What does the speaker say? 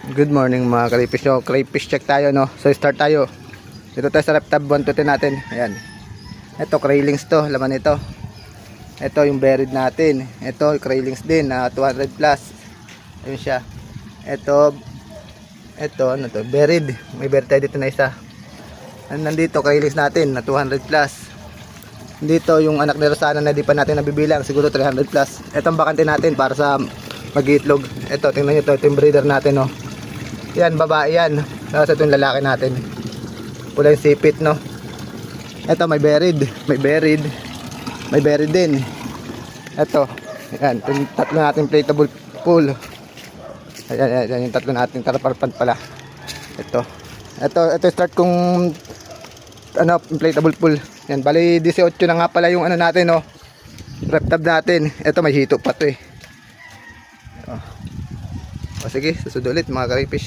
Good morning mga crayfish. So, crayfish check tayo, no? So start tayo. Dito tayo sa reptab 120 natin. Ayan. Ito craylings to, laman ito. Ito yung buried natin. Ito craylings din na 200 plus. Ayun siya. Ito ano to? Buried. May buried tayo dito na isa. Nandito craylings natin na 200 plus. Dito yung anak ni Rosana na di pa natin nabibilang, siguro 300 plus. Ito ang bakante natin para sa mag-iitlog. Ito, tingnan niyo to, ito yung breeder natin, no. Yan, babae yan. Tapos ito yung lalaki natin. Pula yung sipit, no. Ito, may buried. May buried. May buried din. Ito. Yan, yung tatlo natin inflatable pool. Ayan, yung tatlo natin taraparpad pala. Ito start kong inflatable pool. Yan, bali 18 na nga pala yung ano natin, no. Reptab natin. Ito, may hito pa to eh. O sige, susunod ulit mga crayfish.